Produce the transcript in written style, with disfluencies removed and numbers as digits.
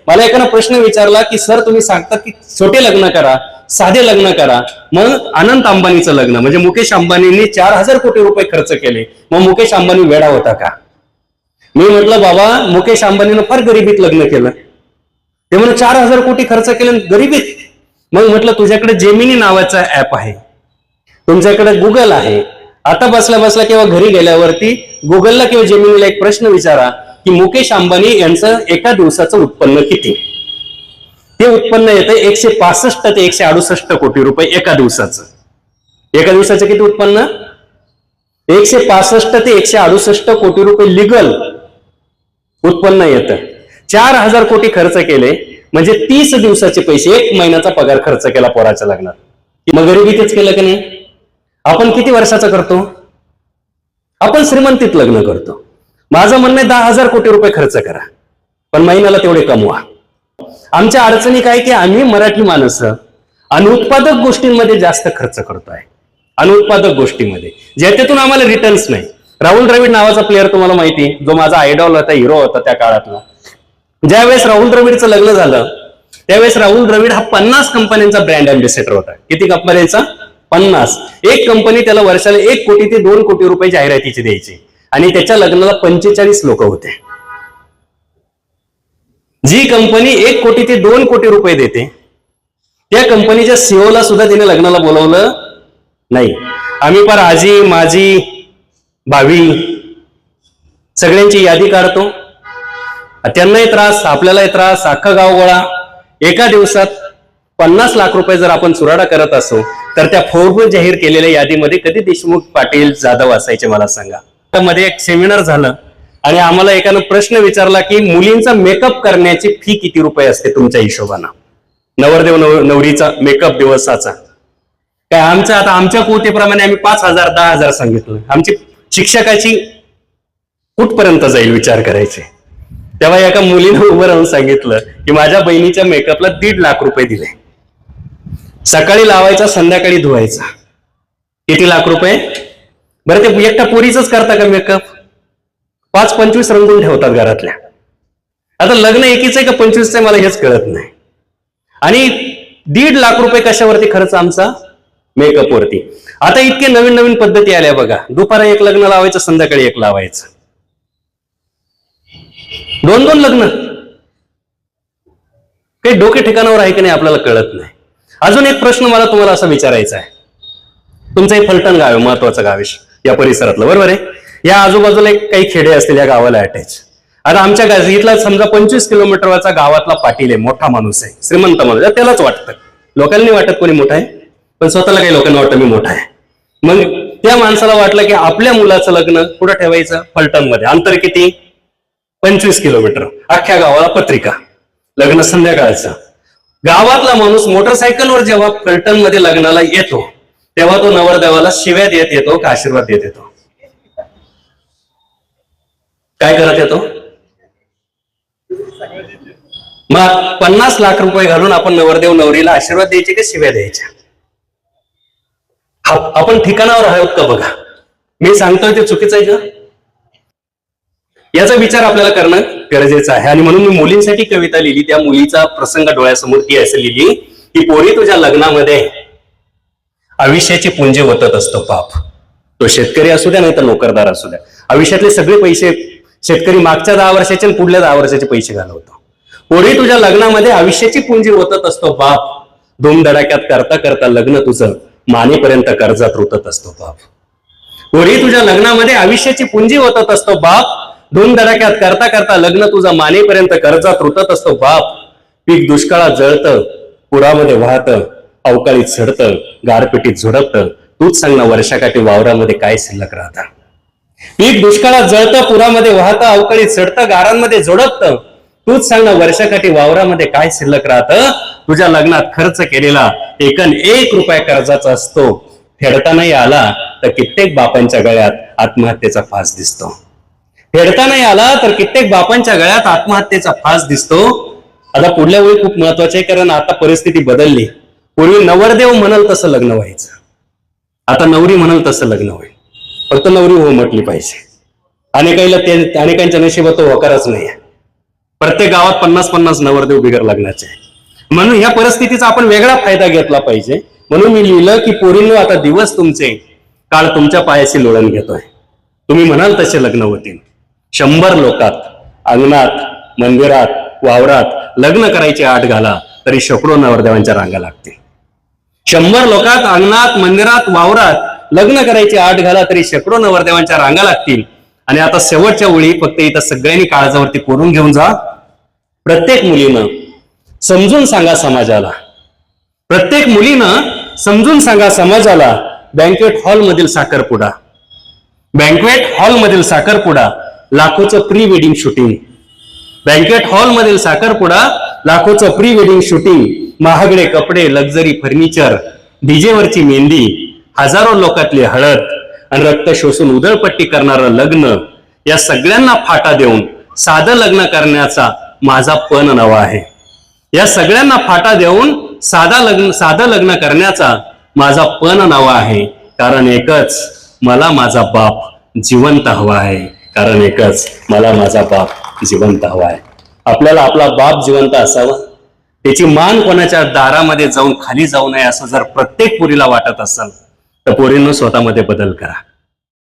मला एकानं प्रश्न विचारला की सर तुम्ही सांगता की छोटे लग्न करा, साधे लग्न करा, मग अनंत अंबानीचं लग्न म्हणजे मुकेश अंबानींनी 4,000 कोटी रुपये खर्च केले, मग मुकेश अंबानी वेडा होता का? मी म्हटलं बाबा मुकेश अंबानीनं फार गरिबीत लग्न केलं. ते म्हणून 4,000 कोटी खर्च केले गरिबीत. मग म्हटलं तुझ्याकडे जेमिनी नावाचा ऍप आहे, तुमच्याकडे गुगल आहे. आता बसल्या बसल्या किंवा घरी गेल्यावरती गुगलला किंवा जेमिनीला एक प्रश्न विचारा की मुकेश अंबानी यांचं एका दिवसाचं उत्पन्न किती? ते उत्पन्न येतं 165 ते 168 कोटी रुपये एका दिवसाचं. एका दिवसाचं किती उत्पन्न? 165 ते 168 कोटी रुपये लिगल उत्पन्न येतं. 4,000 कोटी खर्च केले म्हणजे 30 दिवसाचे पैसे, 1 महिन्याचा पगार खर्च केला पोराच्या लग्नात. मग गरिबीतच केलं की नाही? आपण किती वर्षाचं करतो? आपण श्रीमंतीत लग्न करतो. माझं म्हणणं आहे 10,000 कोटी रुपये खर्च करा, पण महिन्याला तेवढे कमवा. आमच्या अडचणी काय की आम्ही मराठी माणसं अनुत्पादक गोष्टींमध्ये जास्त खर्च करतोय. अनुत्पादक गोष्टींमध्ये ज्याच्यातून आम्हाला रिटर्न्स नाही. राहुल द्रविड नावाचा प्लेअर तुम्हाला माहिती, जो माझा आयडॉल होता, हिरो होता त्या काळातला. ज्यावेळेस राहुल द्रविडचं लग्न झालं त्यावेळेस राहुल द्रविड हा 50 कंपन्यांचा ब्रँड अँबॅसेडर होता. किती कंपन्यांचा? 50. एक कंपनी त्याला वर्षाला 1 कोटी ते 2 कोटी रुपये जाहिरातीचे द्यायची आणि त्याच्या लग्नाला 45 लोक होते. जी कंपनी 1 कोटी ते 2 कोटी रुपये देते त्या कंपनीच्या सीओला सुद्धा तिने लग्नाला बोलवलं नाही. आम्ही फार आजी माझी भावी सगळ्यांची यादी काढतो, त्यांनाही त्रास आपल्यालाही त्रास, अख्खा गाव गोळा. एका दिवसात 50 लाख रुपये जर आपण चुराडा करत असो तर त्या फोर्ब्स जाहीर केलेल्या यादीमध्ये कधी देशमुख पाटील जाधव असायचे मला सांगा. मध्ये एक सेमिनार झालं आणि आम्हाला एकानं प्रश्न विचारला की मुलींचा मेकअप करण्याची फी किती रुपये असते तुमच्या हिशोबानं? नवरदेव नवरीचा मेकअप दिवसाचा काय? आता आमच्या कुवतेप्रमाणे आम्ही 5,000 10,000 सांगितलं. आमची शिक्षकाची कुठपर्यंत जाईल विचार करायचे. तेव्हा एका मुलीनं उभं राहून सांगितलं की माझ्या बहिणीच्या मेकअपला 1.5 लाख रुपये दिले. सकाळी लावायचा संध्याकाळी धुवायचा. किती लाख रुपये? बरं ते एकटा पोरीच करता का मेकअप? 5-25 रंगून ठेवतात घरातल्या. आता लग्न एकीच आहे का 25 आहे मला हेच कळत नाही. आणि 1.5 लाख रुपये कशावरती खर्च आमचा? मेकअप वरती. आता इतके नवीन नवीन पद्धती आल्या बघा. दुपारी 1 लग्न लावायचं, संध्याकाळी 1 लावायचं. 2-2 लग्न. काही डोके ठिकाणावर आहे की नाही आपल्याला कळत नाही. अजून एक प्रश्न मला तुम्हाला असा विचारायचा आहे. तुमचं एक फलटण गाव आहे, महत्वाचं गाव आहे या परिसरातलं, बरोबर आहे? या आजूबाजूला काही खेडे असतील या गावाला अटॅच. आता आमच्या इथला समजा 25 किलोमीटरचा गावातला पाटील आहे, मोठा माणूस आहे, श्रीमंत माणूस आहे, त्यालाच वाटतं. लोकांनी वाटत कोणी मोठा आहे, पण स्वतःला काही लोकांना वाटतं मी मोठा आहे. मग त्या माणसाला वाटलं की आपल्या मुलाचं लग्न कुठं ठेवायचं? फलटण मध्ये. अंतर किती? 25 किलोमीटर. अख्ख्या गावाला पत्रिका, लग्न संध्याकाळचं. गावातला माणूस मोटरसायकलवर जेव्हा फलटण मध्ये लग्नाला येतो तेव्हा तो नवरदेवाला शिव्या देत येतो का आशीर्वाद देत येतो? काय करत येतो? मग 50 लाख रुपये घालून आपण नवरदेव नवरीला आशीर्वाद द्यायचे का शिव्या द्यायच्या? आपण ठिकाणावर आहोत का बघा. मी सांगतोय ते चुकीचं आहे का? याचा विचार आपल्याला करणं गरजेचं आहे. आणि म्हणून मी मुलींसाठी कविता लिहिली. त्या मुलीचा प्रसंग डोळ्यासमोर ती असं लिहिली की पोरी तुझ्या लग्नामध्ये आयुष्याची पुंजी ओतत असतो पाप. तो शेतकरी असू द्या नाही तर नोकरदार असू द्या. आयुष्यातले सगळे पैसे शेतकरी मागच्या 10 वर्षाचे आणि पुढल्या 10 वर्षाचे पैसे घालवतो. पोरी तुझ्या लग्नामध्ये आयुष्याची पुंजी ओतत असतो बाप. धूमधडाक्यात करता करता लग्न तुझं मानेपर्यंत कर्जात रुतत असतो बाप. पोरी तुझ्या लग्नामध्ये आयुष्याची पुंजी ओतत असतो बाप. धूमधडाक्यात करता करता लग्न तुझं मानेपर्यंत कर्जात रुतत असतो बाप. पीक दुष्काळात जळतं, पुरामध्ये वाहतं, अवकाळीत सडतं, गारपिटीत झोडपतं. तूच सांग ना वर्षाकाठी वावरामध्ये काय शिल्लक राहतं? पीक दुष्काळात जळतं, पुरामध्ये वाहतं, अवकाळीत सडतं, गारांमध्ये झोडपतं. तूच सांग ना वर्षाकाठी वावरामध्ये काय शिल्लक राहतं? तुझ्या लग्नात खर्च केलेला एकन 1 रुपया कर्जाचा असतो. फेडता नाही आला तर कित्येक बापांच्या गळ्यात आत्महत्येचा फास दिसतो. फेडता नाही आला तर कित्येक बापांच्या गळ्यात आत्महत्येचा फास दिसतो. आता पुढल्या वेळी खूप महत्वाचे आहे, कारण आता परिस्थिती बदलली. पूर्वी नवरदेव म्हणाल तसं लग्न व्हायचं, आता नवरी म्हणाल तसं लग्न होईल. फक्त नवरी हो म्हटली पाहिजे. अनेकांच्या नशिबात तो होकारच नाही. प्रत्येक गावात 50-50 नवरदेव बिगर लग्नाचे. म्हणून ह्या परिस्थितीचा आपण वेगळा फायदा घेतला पाहिजे. म्हणून मी लिहिलं की पोरींनो, आता दिवस तुमचे, काळ तुमच्या पायाशी लोळण घेतोय. तुम्ही म्हणाल तसे लग्न होतील. 100 लोकात, अंगणात, मंदिरात, वावरात लग्न करायची आट घाला तरी शेकडो नवरदेवांच्या रांगा लागतील. 100 लोकात, अंगणात, मंदिरात, वावरात लग्न करायची आट घाला तरी शेकडो नवरदेवांच्या रांगा लागतील. आणि आता शेवटच्या वेळी फक्त इथं सगळ्यांनी काळजावरती कोरून घेऊन जा. प्रत्येक मुलीनं समजून सांगा समाजाला, प्रत्येक मुलीनं समजून सांगा समाजाला, बँक्वेट हॉलमधील साखरपुडा, बँक्वेट हॉलमधील साखरपुडा लाखोचं प्री वेडिंग शूटिंग, बँक्वेट हॉलमधील साखरपुडा लाखोचं प्री वेडिंग शूटिंग, महागडे कपडे, लक्झरी फर्निचर, डीजेवरची मेहंदी, हजारो लोकातली हळद आणि रक्त शोषून उधळपट्टी करणारं लग्न, या सगळ्यांना फाटा देऊन साधं लग्न करण्याचा माझा पण नवा आहे. या सगळ्यांना फाटा देऊन साधं लग्न करण्याचा माझा पण नवा आहे. कारण एकच, मला माझा बाप जिवंत हवा आहे. कारण एकच, मला माझा बाप जिवंत हवा आहे. आपल्याला आपला बाप जिवंत असावा, त्याची मान कोणाच्या दारामध्ये जाऊन खाली जाऊ नये असं जर प्रत्येक पोरीला वाटत असेल तर पोरींनो स्वतःमध्ये बदल करा.